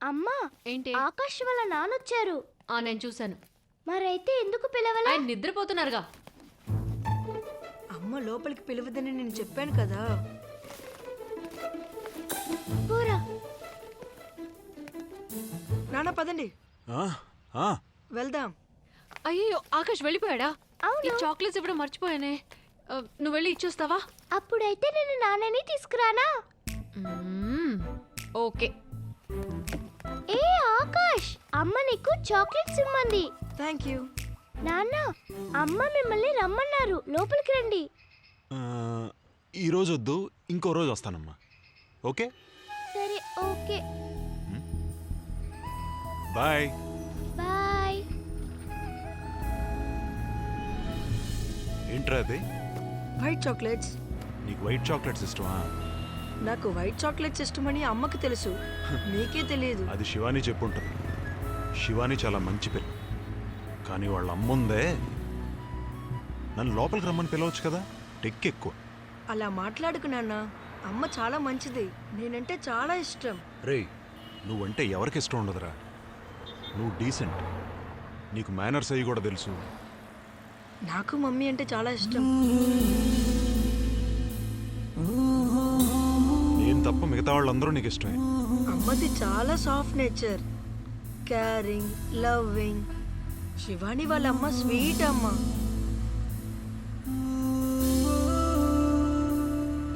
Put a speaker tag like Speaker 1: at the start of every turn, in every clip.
Speaker 1: అమ్మా
Speaker 2: ఏంటి?
Speaker 1: ఆకాష్ వాళ్ళ నాన్నొచ్చారు.
Speaker 2: నేను చూశాను.
Speaker 1: మరైతే ఎందుకు పిలవలా?
Speaker 2: ఆయన నిద్రపోతున్నారుగా.
Speaker 3: అమ్మ లోపలికి పిలవద్దని నేను చెప్పాను కదా.
Speaker 1: పోరా.
Speaker 3: నాన్న పదండి వెళ్దాం.
Speaker 2: అయ్యో ఆకాష్ వెళ్ళిపోయాడా?
Speaker 1: అవును.
Speaker 2: ఈ చాక్లెట్స్ ఇవ్వడం మర్చిపోయానే. నువ్వు వెళ్ళి ఇచ్చేస్తావా?
Speaker 1: అప్పుడైతే నేను నాన్నని తీసుకురానా?
Speaker 2: ఓకే.
Speaker 1: ఏ ఆకాష్, అమ్మ నీకు చాక్లెట్స్ ఇమ్మంది.
Speaker 3: Thank you.
Speaker 1: నాన్న, అమ్మ మిమ్మల్ని రమ్మన్నారు, లోపలికి రండి.
Speaker 4: ఈరోజు వద్దు, ఇంకో రోజు వస్తానమ్మా. ఓకే
Speaker 1: సరే ఓకే.
Speaker 4: బాయ్.
Speaker 1: బాయ్.
Speaker 4: ఏంట్రా అది?
Speaker 3: White chocolates.
Speaker 4: నీకు వైట్ చాక్లెట్స్ ఇష్టమా?
Speaker 3: నాకు వైట్ చాక్లెట్స్ ఇష్టమని అమ్మకి తెలుసు, నీకే తెలియదు.
Speaker 4: అది శివాని చెప్పుంటుంది. శివాని చాలా మంచి పిల్ల, కానీ వాళ్ళ అమ్ముందే. నన్ను లోపలికి రమ్మని పిలవచ్చు కదా, టెక్ ఎక్కువ.
Speaker 3: అలా మాట్లాడుకు నాన్న, అమ్మ చాలా మంచిది, నేనంటే చాలా ఇష్టం.
Speaker 4: రేయ్, నువ్వంటే ఎవరికి ఇష్టం ఉండదురా. నువ్వు డీసెంట్, నీకు మేనర్స్ అయ్యి కూడా తెలుసు.
Speaker 3: నాకు మమ్మీ అంటే చాలా ఇష్టం.
Speaker 4: నేను తప్ప మిగతా వాళ్ళందరూ నీకు ఇష్టమే.
Speaker 3: అమ్మది చాలా soft nature, caring, loving. Shivani వాళ్ళ అమ్మ స్వీట్ అమ్మ.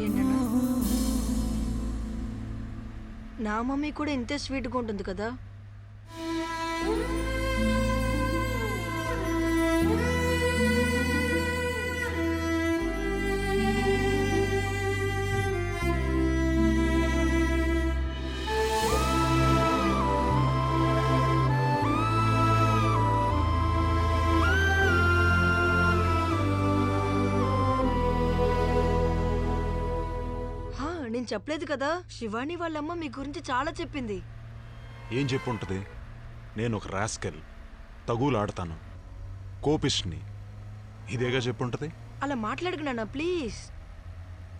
Speaker 3: ఏంటన్నా, నా మమ్మీ కూడా ఇంతే స్వీట్గా ఉంటుంది కదా. నేను చెప్పలేదు కదా, శివాని వాళ్ళమ్మ మీ గురించి చాలా చెప్పింది.
Speaker 4: ఏం చెప్పుంటది? నేను ఒక రాస్కెల్, తగులాడతాను, కోపిష్ని, ఇదేగా చెప్పుంటది.
Speaker 3: అలా మాట్లాడకు నాన్న ప్లీజ్.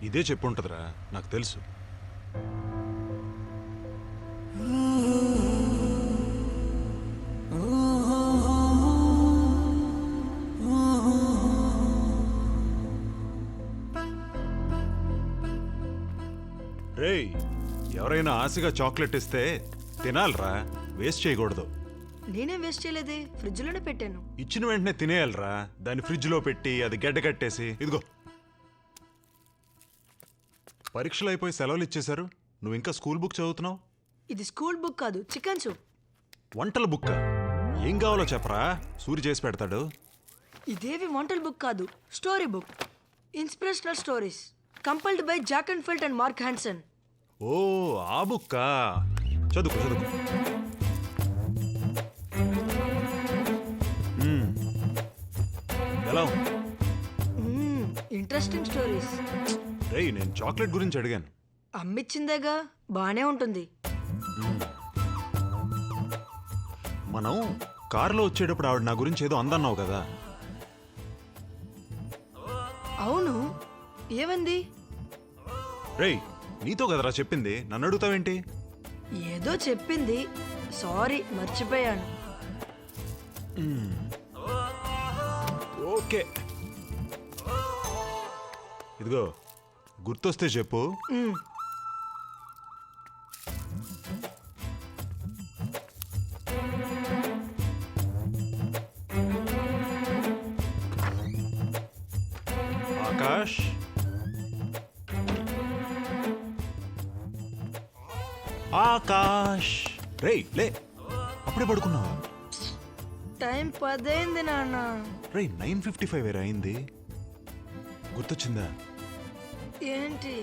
Speaker 4: ఇదే చెప్పుంటదిరా, నాకు తెలుసు. రేయ్, ఎవరైనా ఆశగా చాక్లెట్ ఇస్తే తినాలరా, వేస్ట్ చేయకూడదు.
Speaker 3: నేనే వేస్ట్ చేయలేదే, ఫ్రిడ్జ్ లోనే పెట్టాను.
Speaker 4: ఇచ్చిన వెంటనే తినేయాలరా, దాన్ని ఫ్రిడ్జ్ లో పెట్టి అది గడ్డ కట్టేసి. ఇదిగో, పరీక్షలు అయిపోయి సెలవులు ఇచ్చేశారు, నువ్వు ఇంకా స్కూల్ బుక్ చదువుతున్నావు.
Speaker 3: ఇది స్కూల్ బుక్ కాదు, చికెన్ సూప్.
Speaker 4: వంటల బుక్క? ఏం కావాలో చెప్పరా, సూరి చేసి పెడతాడు.
Speaker 3: ఇదేవి వంటల బుక్ కాదు, story book. Inspirational stories, compiled by Jack and Felt and Mark Hansen.
Speaker 4: ఓ, ఆ బుక్క, చదువుకో చదువుకో. ఎలా ఉంది?
Speaker 3: Interesting stories.
Speaker 4: రేయ్, నేను చాక్లెట్ గురించి అడిగాను.
Speaker 3: అమ్మిచ్చిందేగా, బానే ఉంటుంది.
Speaker 4: మనం కారులో వచ్చేటప్పుడు ఆవిడ నా గురించి ఏదో అందన్నావు కదా.
Speaker 3: అవును, ఏమంది?
Speaker 4: రేయ్, నీతో కదరా చెప్పింది, నన్ను అడుగుతావేంటి?
Speaker 3: ఏదో చెప్పింది, సారీ మర్చిపోయాను.
Speaker 4: ఓకే, ఇదిగో గుర్తొస్తే చెప్పు. ఆకాష్, ఆకాష్, రేయ్ లే, అప్పుడే పడుకున్నావా?
Speaker 3: టైం 10 అయింది నాన్న.
Speaker 4: రేయ్, 9:55 అయింది. గుర్తొచ్చిందా?
Speaker 3: ఏంటి?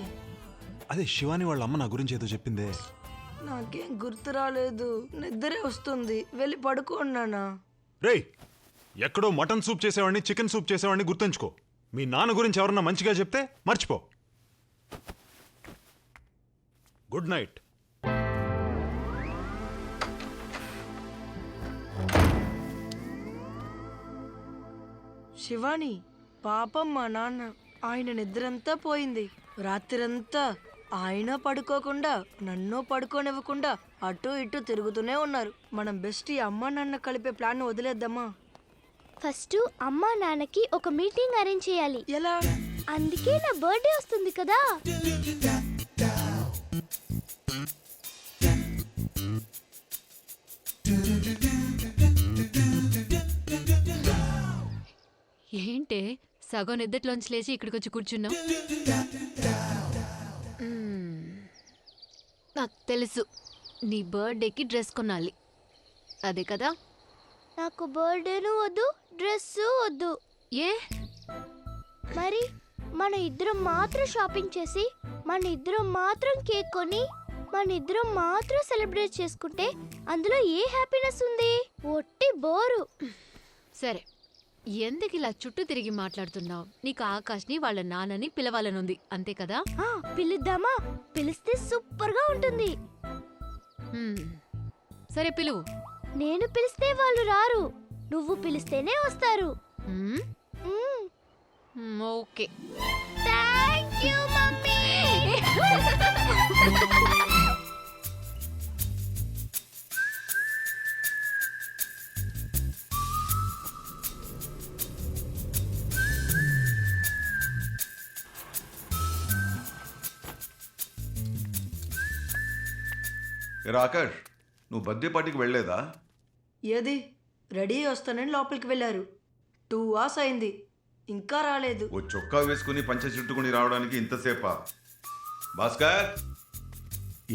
Speaker 4: అదే శివాని వాళ్ళ అమ్మ నా గురించి ఏదో చెప్పిందే.
Speaker 3: నాకేం గుర్తు రాలేదు, నిద్రే వస్తుంది, వెళ్ళి పడుకోన్నానా.
Speaker 4: రేయ్, ఎక్కడో మటన్ సూప్ చేసేవాడిని, చికెన్ సూప్ చేసేవాడిని గుర్తుంచుకో. మీ నాన్న గురించి ఎవరన్నా మంచిగా చెప్తే మర్చిపో. Good night.
Speaker 3: శివాని, పాపం మా నాన్న, ఆయన నిద్రంతా పోయింది. రాత్రంతా ఆయన పడుకోకుండా నన్ను పడుకోనివ్వకుండా అటు ఇటు తిరుగుతూనే ఉన్నారు. మనం బెస్ట్ ఈ అమ్మ నాన్న కలిపే ప్లాన్ వదిలేద్దామా?
Speaker 1: ఫస్ట్ అమ్మా నాన్నకి ఒక మీటింగ్ అరేంజ్ చేయాలి.
Speaker 3: ఎలా?
Speaker 1: అందుకే నా బర్త్డే వస్తుంది కదా.
Speaker 2: ఏంటే సగం నిద్దట్లోంచి లేచి ఇక్కడికి వచ్చి కూర్చున్నావు? నాకు తెలుసు, నీ బర్త్డేకి డ్రెస్ కొనాలి, అదే కదా?
Speaker 1: నాకు బర్త్డేను వద్దు, డ్రెస్ వద్దు.
Speaker 2: ఏ?
Speaker 1: మరి మన ఇద్దరం మాత్రం షాపింగ్ చేసి, మన ఇద్దరం మాత్రం కేక్ కొని, మన ఇద్దరం మాత్రం సెలబ్రేట్ చేసుకుంటే అందులో ఏ హ్యాపీనెస్ ఉంది? ఒట్టి బోరు.
Speaker 2: సరే, ఎందుకు ఇలా చుట్టూ తిరిగి మాట్లాడుతున్నావు? నీకు ఆకాష్ని వాళ్ళ నాన్నని పిలవాలనుంది, అంతే కదా?
Speaker 1: పిలుద్దామా? పిలిస్తే సూపర్ గా ఉంటుంది.
Speaker 2: సరే పిలువు.
Speaker 1: నేను పిలిస్తే వాళ్ళు రారు, నువ్వు పిలిస్తేనే వస్తారు.
Speaker 2: Okay.
Speaker 1: Thank you mummy.
Speaker 5: Akash, నువ్వు బర్త్డే పార్టీకి వెళ్ళలేదా?
Speaker 3: ఏది? రెడీ వస్తానని లోపలికి వెళ్ళారు. 2 hours అయింది, ఇంకా రాలేదు.
Speaker 5: ఓ చొక్కా వేసుకుని పంచ చుట్టుకుని రావడానికి ఇంతసేపా? భాస్కర్,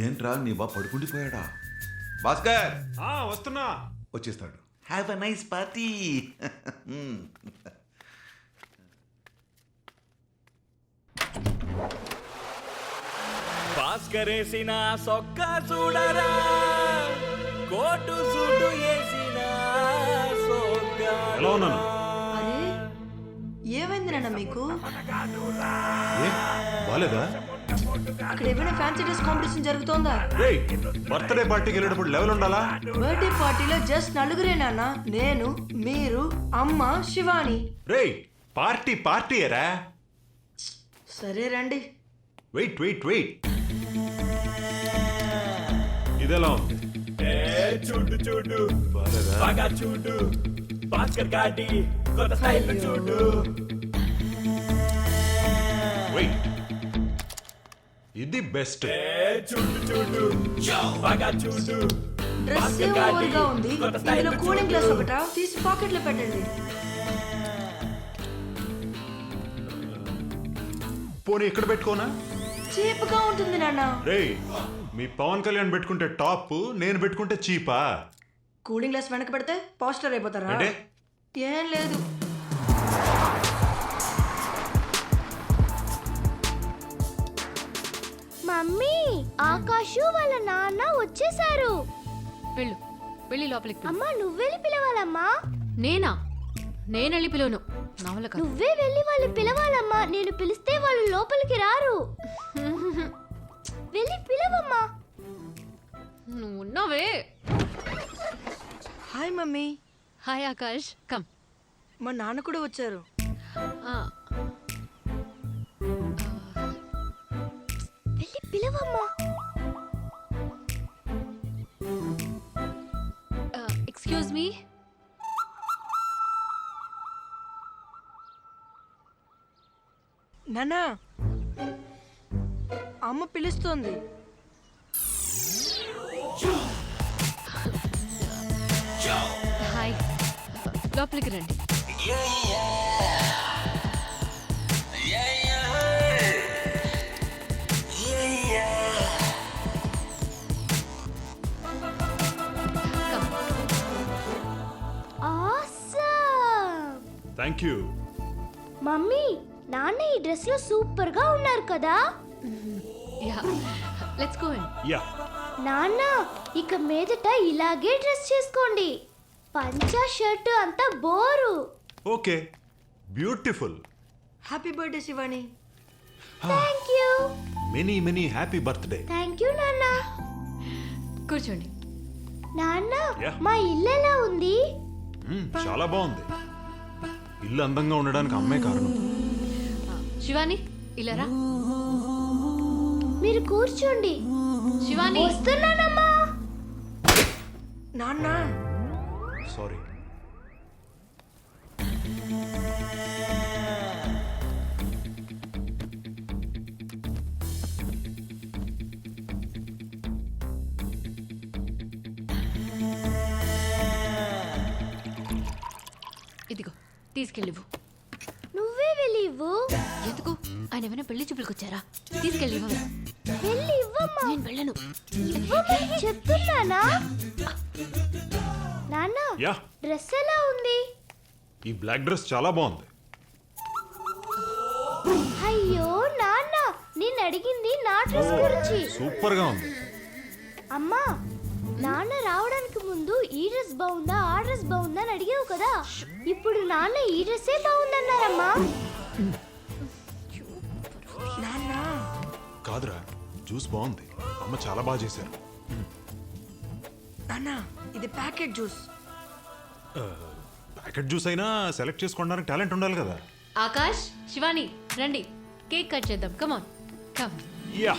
Speaker 5: ఏంట్రా నీ బా పడుకుండిపోయాడా? భాస్కర్
Speaker 4: వస్తున్నా.
Speaker 5: వచ్చేస్తాడు. Have a nice party.
Speaker 6: భాస్కరేసిన సొక్క చూడరా, కోటు సూటు వేసిన సొక్క.
Speaker 4: ఎలా ఉన్నాను?
Speaker 3: అరే ఏమైంది నాన్న మీకు?
Speaker 4: ఏ, బాలేదా?
Speaker 3: అక్కడ ఏమైనా ఫ్యాన్సీ డ్రెస్ కాంపిటీషన్ జరుగుతోందా?
Speaker 4: రేయ్, బర్త్డే పార్టీకి వెళ్ళేటప్పుడు లెవెల్ ఉండాలా?
Speaker 3: బర్త్డే పార్టీలో జస్ట్ నలుగురే నాన్న. నేను, మీరు, అమ్మ, శివాని.
Speaker 4: రేయ్, పార్టీ ఎరా.
Speaker 3: సరే రండి.
Speaker 4: వెయిట్ ఇదెలా ఉంది?
Speaker 6: చూడు చూడు,
Speaker 4: బాలేదా?
Speaker 6: బాగా చూడు, భాస్కర్ గాడి కొత్త స్టైల్ చూడు.
Speaker 4: వెయిట్, ఇది బెస్ట్.
Speaker 6: చూడు చూడు, బాగా చూడు.
Speaker 3: డ్రెస్ ఓవర్ గా ఉంది. ఇందులో కూలింగ్ గ్లాస్ ఒకటా తీసి పాకెట్ లో పెట్టండి.
Speaker 4: పోనీ ఇక్కడ పెట్టుకోనా?
Speaker 3: చీప్ గా ఉంటుంది నాన్న.
Speaker 4: రేయ్, మీ పవన్ కళ్యాణ్ పెట్టుకుంటే టాప్, నేను పెట్టుకుంటే చీపా?
Speaker 3: కూలింగ్ గ్లాస్ వెనక పెడితే పోస్టర్ అయిపోతారా?
Speaker 4: అంటే?
Speaker 3: ఏం లేదు.
Speaker 1: మమ్మీ, ఆకాశు వాళ్ళ నాన్న వచ్చేసారు.
Speaker 2: వెళ్ళి లోపలికి పిలు.
Speaker 1: అమ్మా నువ్వెళ్ళి పిలవాలమ్మా.
Speaker 2: నేనా? నేనెళ్ళి పిలువను, నా వల్ల కాదు.
Speaker 1: నువ్వే వెళ్ళి వాళ్ళు పిలవాలమ్మా. నేను పిలిస్తే వాళ్ళు లోపలికి రారు. వెళ్ళి పిలవమ్మా.
Speaker 2: నువ్వు ఉన్నావే.
Speaker 3: Hi mummy.
Speaker 2: Hi Akash, come.
Speaker 3: మా నాన్న కూడా వచ్చారు.
Speaker 1: వెళ్ళి పిలవమ్మా.
Speaker 2: Excuse me.
Speaker 3: నాన్నా, అమ్మ పిలుస్తోంది.
Speaker 2: హాయ్, లోపలికి రండి.
Speaker 1: ఆసమ్.
Speaker 4: Thank you.
Speaker 1: మమ్మీ, నాన్న ఈ డ్రెస్ లో సూపర్ గా ఉన్నారు కదా.
Speaker 2: Yeah, let's go in.
Speaker 4: Yeah.
Speaker 1: నాన్న, ఇక మీదట ఇలాగే డ్రెస్ చేసుకోండి. పంచా షర్ట్ అంతా bore.
Speaker 4: Okay, beautiful.
Speaker 3: Happy birthday Shivani.
Speaker 1: Thank you.
Speaker 4: Many happy birthday.
Speaker 1: Thank you నాన్న.
Speaker 2: కూర్చోండి.
Speaker 1: నాన్న,
Speaker 4: Yeah.
Speaker 1: మా ఇల్లు ఎలా ఉంది?
Speaker 4: చాలా బాగుంది. ఇల్లు అందంగా ఉండడానికి అమ్మే కారణం.
Speaker 2: శివాని, ఇలా రా.
Speaker 1: మీరు కూర్చోండి.
Speaker 2: శివాని
Speaker 1: వస్తున్నానమ్మా.
Speaker 3: నాన్న
Speaker 4: సారీ.
Speaker 2: ఇదిగో తీసుకెళ్ళివు.
Speaker 1: నువ్వే వెళ్ళి ఇవ్వు.
Speaker 2: ఎందుకు ఆయన ఏమైనా పెళ్లి చూపులకు వచ్చారా? తీసుకెళ్ళివు.
Speaker 1: వెళ్ళి ఇవ్వమ్మా.
Speaker 2: నేను వెళ్ళను.
Speaker 1: ఇవ్వమని చెప్తున్నానా? నాన్న,
Speaker 4: యా,
Speaker 1: డ్రెస్ ఎలా ఉంది?
Speaker 4: ఈ బ్లాక్ డ్రెస్ చాలా బాగుంది.
Speaker 1: అయ్యో నాన్న, నేను అడిగింది నా డ్రెస్ గురించి.
Speaker 4: సూపర్ గా ఉంది.
Speaker 1: అమ్మా, నాన్న రావడానికి ముందు ఈ డ్రెస్ బాగుందా ఆ డ్రెస్ బాగుందా అని అడిగావు కదా. ఇప్పుడు నాన్న ఈ డ్రెస్సే బాగుందన్నారమ్మా.
Speaker 3: నాన్న
Speaker 4: కాదురా, జ్యూస్ బాగుంది. అమ్మ చాలా బాగా చేశారు.
Speaker 3: నాన్న ఇది ప్యాకెట్ జ్యూస్.
Speaker 4: ప్యాకెట్ జ్యూస్ అయినా సెలెక్ట్ చేసుకోవడానికి టాలెంట్ ఉండాలి కదా.
Speaker 2: ఆకాష్, శివాని రండి, కేక్ కట్ చేద్దాం. Come on come.
Speaker 4: యా